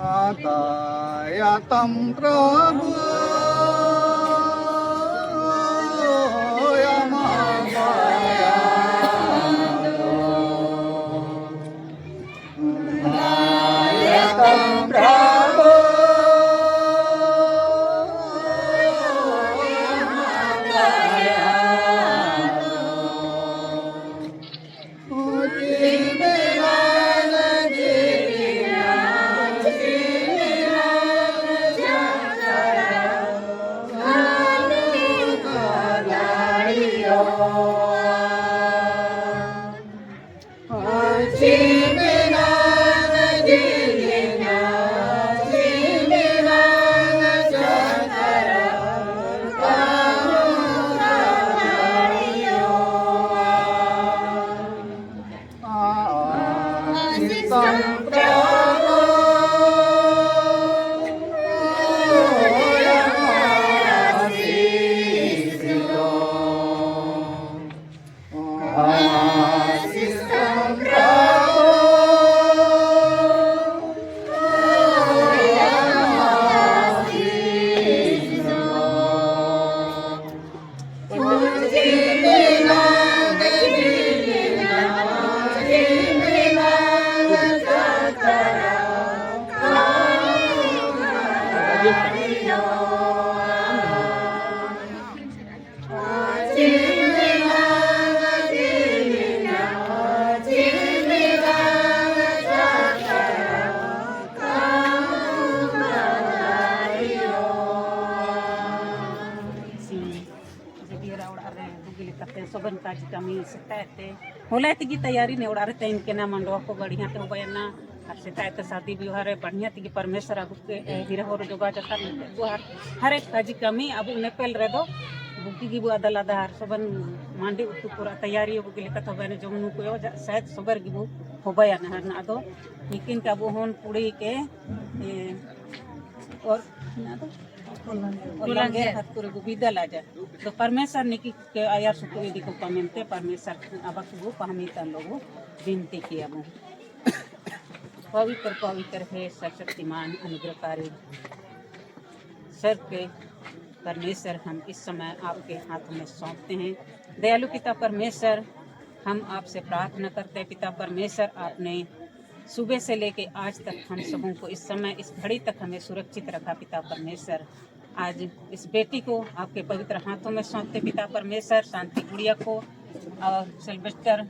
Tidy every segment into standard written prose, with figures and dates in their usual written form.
आतायतं प्रभु सोबन काजी कमी सेताते होलाते की तैयारी ने उड़ारे तैन के ना मंडवा को बढ़िया तो बयना हर सेताते शादी विवाह रे बढ़िया ती परमेश्वर अब के हिरा हो जोगा जता हर एक काजी कमी अब ने पेल रे दो बुकी की बु अदला दार सोबन मांडी उतु पूरा तैयारी अब के कथा बने जमनु को शायद सोबर की बु हो बयना हर ना दो लेकिन का बु होन पुड़ी के और ना तो उलंगे हाथ पूरे विदा लाजा तो परमेश्वर ने की आयार सुतो यदि को कमेंटे परमेश्वर अब को पहमीता लोगो विनती किया वो पवित्र पवित्र है सर्वशक्तिमान अनुग्रहकारी सर के परमेश्वर हम इस समय आपके हाथों में सौंपते हैं। दयालु पिता परमेश्वर हम आपसे प्रार्थना करते हैं पिता परमेश्वर आपने सुबह से लेके आज तक हम सबों को इस समय इस घड़ी तक हमें सुरक्षित रखा पिता परमेश्वर। आज इस बेटी को आपके पवित्र हाथों में सौंपते पिता परमेश्वर, शांति गुड़िया को और सिल्वेस्टर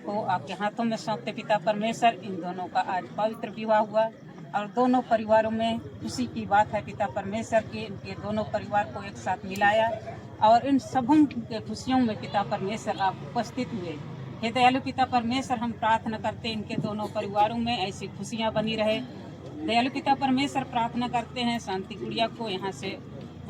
को आपके हाथों में सौंपते पिता परमेश्वर। इन दोनों का आज पवित्र विवाह हुआ और दोनों परिवारों में खुशी की बात है पिता परमेश्वर की इनके दोनों परिवार को एक साथ मिलाया और इन सबों के खुशियों में पिता परमेश्वर आप उपस्थित हुए। हे दयालु पिता परमेश्वर हम प्रार्थना करते हैं इनके दोनों परिवारों में ऐसी खुशियां बनी रहे। दयालु पिता परमेश्वर प्रार्थना करते हैं शांति गुड़िया को यहाँ से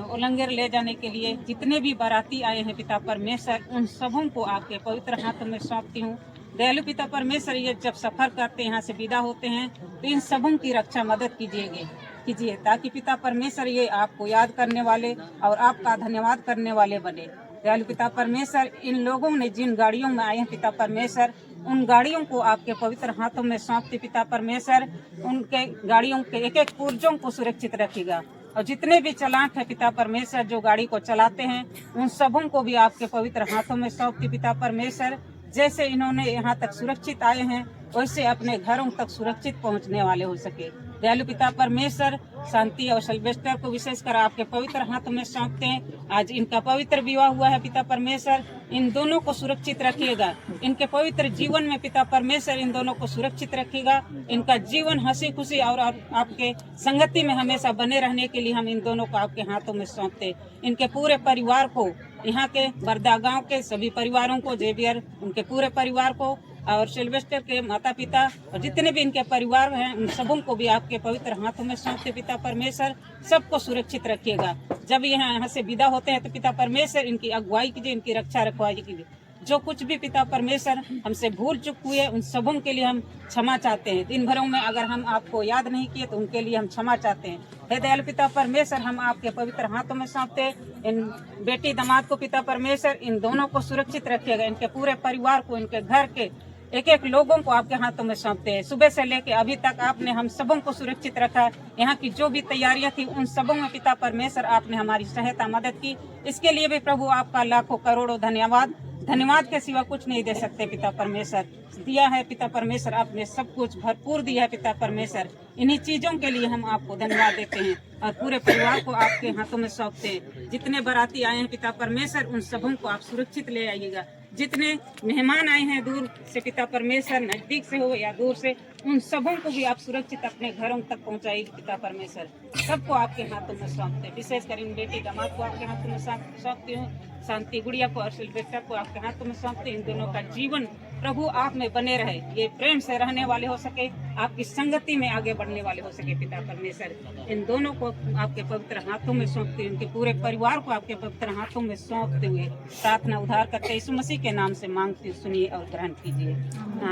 उलंगर ले जाने के लिए जितने भी बाराती आए हैं पिता परमेश्वर उन सबों को आपके पवित्र हाथों में सौंपती हूँ। दयालु पिता परमेश्वर ये जब सफर करते यहाँ से विदा होते हैं तो इन सबों की रक्षा मदद कीजिए ताकि पिता परमेश्वर ये आपको याद करने वाले और आपका धन्यवाद करने वाले बने। दयालु पिता परमेश्वर इन लोगों ने जिन गाड़ियों में आए हैं पिता परमेश्वर उन गाड़ियों को आपके पवित्र हाथों में सौंपते पिता परमेश्वर। उनके गाड़ियों के एक एक पुर्जों को सुरक्षित रखेगा और जितने भी चालक है पिता परमेश्वर जो गाड़ी को चलाते हैं उन सबों को भी आपके पवित्र हाथों में सौंपते पिता परमेश्वर। जैसे इन्होंने यहाँ तक सुरक्षित आए हैं वैसे अपने घरों तक सुरक्षित पहुँचने वाले हो सके। दयालु पिता परमेश्वर शांति और सिल्वेस्टर को विशेषकर आपके पवित्र हाथों में सौंपते हैं। आज इनका पवित्र विवाह हुआ है पिता परमेश्वर, इन दोनों को सुरक्षित रखिएगा। इनके पवित्र जीवन में पिता परमेश्वर इन दोनों को सुरक्षित रखिएगा। इनका जीवन हंसी खुशी और आपके संगति में हमेशा बने रहने के लिए हम इन दोनों को आपके हाथों में सौंपते। इनके पूरे परिवार को, यहाँ के बरदा गांव के सभी परिवारों को, जेवियर उनके पूरे परिवार को और सिल्वेस्टर के माता पिता और जितने भी इनके परिवार हैं उन सबों को भी आपके पवित्र हाथों में सौंपते पिता परमेश्वर। सबको सुरक्षित रखिएगा। जब यहाँ से विदा होते हैं तो पिता परमेश्वर इनकी अगुवाई कीजिए, इनकी रक्षा रखवाई कीजिए। जो कुछ भी पिता परमेश्वर हमसे भूल चुक हुए उन सबों के लिए हम क्षमा चाहते हैं। दिन भरों में अगर हम आपको याद नहीं किए तो उनके लिए हम क्षमा चाहते हैं। हे दयालु पिता परमेश्वर हम आपके पवित्र हाथों में सौंपते इन बेटी दामाद को पिता परमेश्वर इन दोनों को सुरक्षित रखिएगा। इनके पूरे परिवार को, इनके घर के एक एक लोगों को आपके हाथों में सौंपते हैं। सुबह से लेकर अभी तक आपने हम सबों को सुरक्षित रखा। यहाँ की जो भी तैयारियां थी उन सबों में पिता परमेश्वर आपने हमारी सहायता मदद की। इसके लिए भी प्रभु आपका लाखों करोड़ों धन्यवाद। धन्यवाद के सिवा कुछ नहीं दे सकते पिता परमेश्वर। दिया है पिता परमेश्वर, आपने सब कुछ भरपूर दिया है पिता परमेश्वर। इन्हीं चीजों के लिए हम आपको धन्यवाद देते हैं और पूरे परिवार को आपके हाथों में सौंपते हैं। जितने बाराती आए हैं पिता परमेश्वर, उन सबों को आप सुरक्षित ले आइएगा। जितने मेहमान आए हैं दूर से पिता परमेश्वर, नजदीक से हो या दूर से, उन सबों को भी आप सुरक्षित अपने घरों तक पहुंचाइए पिता परमेश्वर। सबको आपके हाथों में सौंपते हैं। विशेषकर इन बेटी दामाद को आपके हाथों में सौंपती हूँ। शांति गुड़िया को और सिल्वेस्टर को आपके हाथों में सौंपते हैं। इन दोनों का जीवन प्रभु आप में बने रहे, ये प्रेम से रहने वाले हो सके, आपकी संगति में आगे बढ़ने वाले हो सके पिता परमेश्वर। इन दोनों को आपके पवित्र हाथों में सौंपते हुए, उनके पूरे परिवार को आपके पवित्र हाथों में सौंपते हुए प्रार्थना उद्धार करते यीशु मसीह के नाम से मांगती हूँ, सुनिए और ग्रहण कीजिए।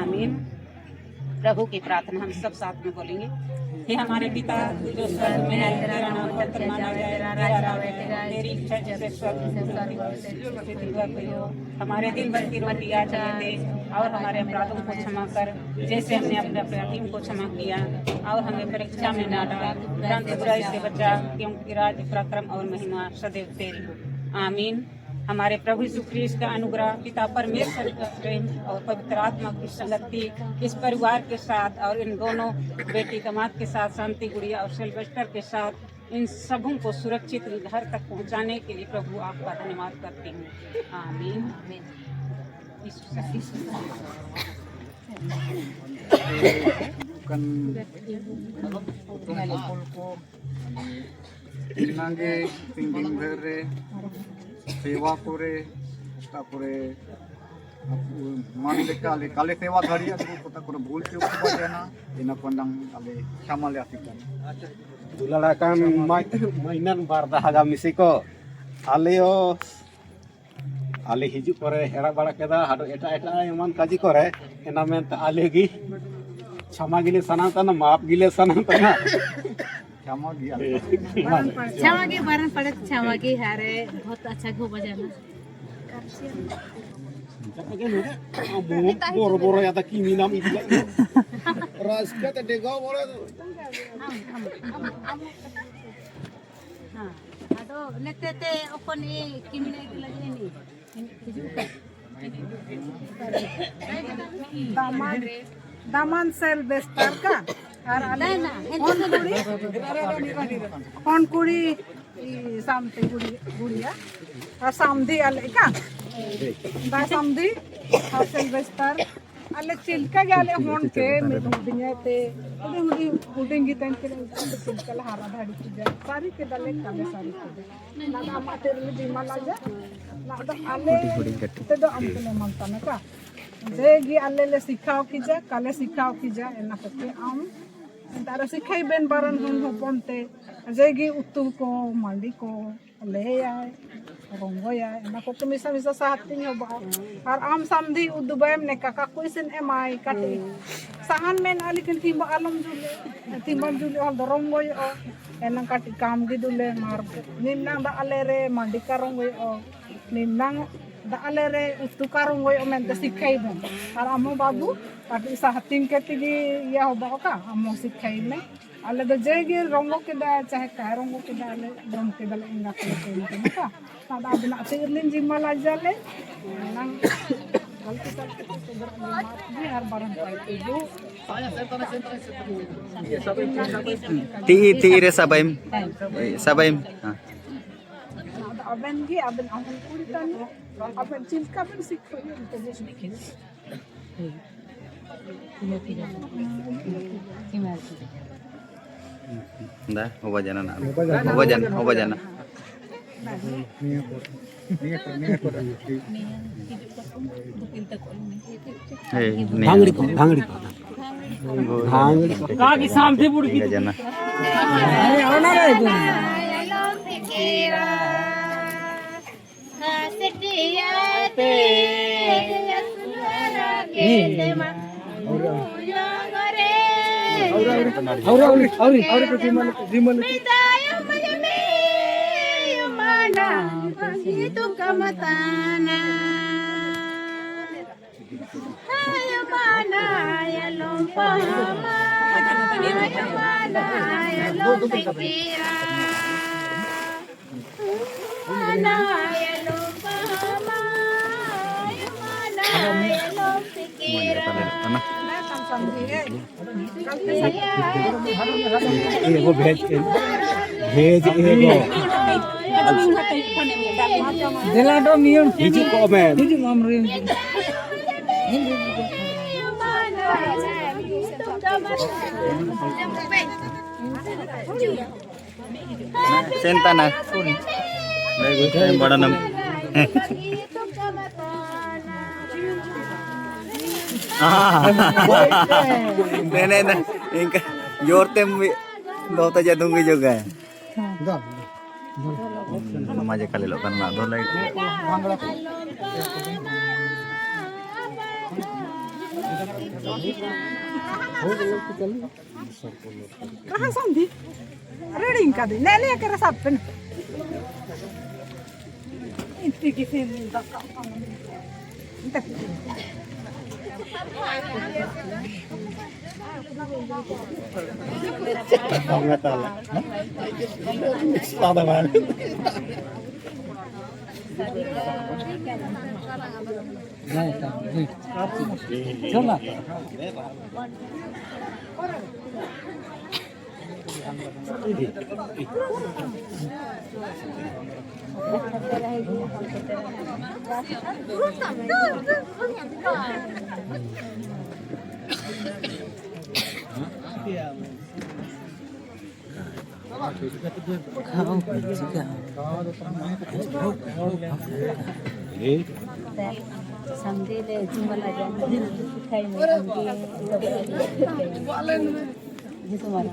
आमीन। प्रभु की प्रार्थना हम सब साथ में बोलेंगे। हे हमारे पिता जो स्वर्ग में है, तेरा नाम पवित्र माना जाए, तेरा राज्य आए, तेरी इच्छा जैसे स्वर्ग में होती हो। हमारे दिन भर की रोटी आज हमें दे, और हमारे अपराधों को क्षमा कर जैसे हमने अपने अपराधियों को क्षमा किया, और हमें परीक्षा में न डाल, परंतु बुराई से बचा, क्योंकि राज्य पराक्रम और महिमा सदैव तेरी हो। आमीन। हमारे प्रभु यीशु ख्रीस्त का अनुग्रह, पिता परमेश्वर का प्रेम और पवित्र आत्मा की संगति इस परिवार के साथ और इन दोनों बेटी दामाद के साथ, शांति गुड़िया और सिल्वेस्टर के साथ, इन सबों को सुरक्षित घर तक पहुंचाने के लिए प्रभु आपका धन्यवाद करती हूँ। आमीन। सेवा करे तारपरे मान लेके आले काले सेवा दाड़िया को पता करे भूल चूक को बजाना इना पंडंग आले सामाल आतिkan दुलाराkan mainan barda haga misiko aleo ale hiju kore hera bala keda hado eta eman kaji kore ena ment ale gi क्षमा गिले सनातन माप गिले सनातन क्षमा गया क्षमा के बारन पड़े क्षमा की हारे बहुत अच्छा घो बजाना बोरो बोरो या ता kimi nam itu raska te dega bore हां अदो लेते ते ओपन ए kimi ना के लगे नहीं दामन सिल्वेस्टर का और कौन कुड़ी सामती गुड़िया और सामधी अले का दा सामधी और सिल्वेस्टर अले चिल्का गले होन के में हुडिया ते हुडी हुडिंगी तन के चिल्का हारा धाड़ी पूजा सारी के दले काले सारी के ना माते रे दिमा लाजा ना तो अले ते दो अमके मनता ना का जेगी अल्ले ले सिखाओ कीजा काले सिखाओ कीजा एना कते आम तारा सिखाई बेन बारन हम होपनते जेगी उतु को मांडी को ले आए रोंगो या एना को मिसा मिसा साहतिंग हो और आम समधी उदुबेम ने काका क्वेश्चन एमआई काटे साहन में नाली के थी आलम जुले हल रोंगो यो एना काटी काम गी दुले मार निन्ना दा अले रे मांडी का रोंगो यो निन्ना दाले रे उतु कारंग गयो मेंते सिखाई बन और अमो बाबू पाटी साहतिन के तिगी या हो बाका अमो सिखाई में अले दो जेगी रंगो के दा चाहे का रंगो के दा ले ब्रम के दा इंगा के का सादा बिना तिरलिन जिम्मा ला जाले नंग गलती करके तो भी हर बारन पाई जो ती रे sabaim हां अबन की अबन अबन पूरी तन अबन चिल्का बन सीखो ये तो नहीं दा होबा जाना ना होबा जाना भांगड़ी को कागी सामथे बुड़ की जाना अरे आना रे तुम itu kamatana Manayalong pahamay, manayalong pikira. Manayalong pahamay, manayalong pikira. एगो भेज भेज एगो Delado miyon. हिजू comment Hindi mo amrin. Senta na. Bada nam. Nenek na. Inka yorte dota jadungi juga. Mamaja kali lo kan nak dolai. Kaha samdi. Reading ka din. Nele ka rasapin. Inti kisin da ka. nggak tahu ada mana Sambil cuma aja kayak gitu mah.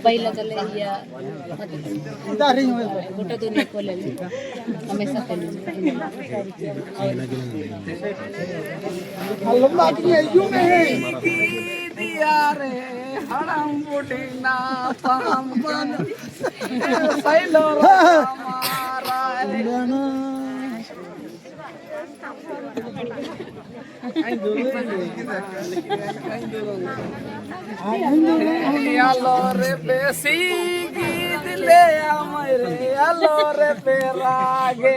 पहिला चले या गोटा दुनिया को ले हमेशा पहले दिया रे हड़म बुढ़ी ना पाम बन सैलो हमारा आलो रे बेसी गीत ले आमरे आलो रे पेरागे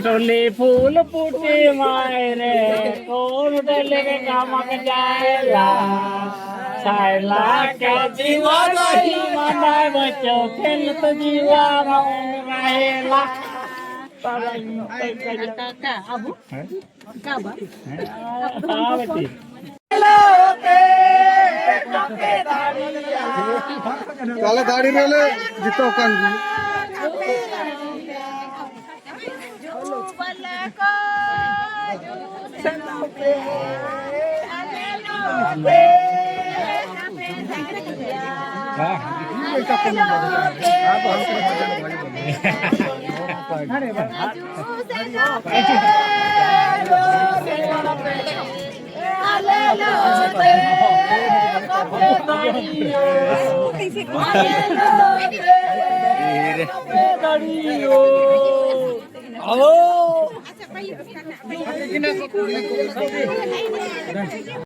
टोली फूल फूटे मायरे कौन डले के कामक जाएला साइला के जीवा नहीं मनाए बच्चों खेल तो जीवा रहेला Kalau dari rele ditokan. Oh.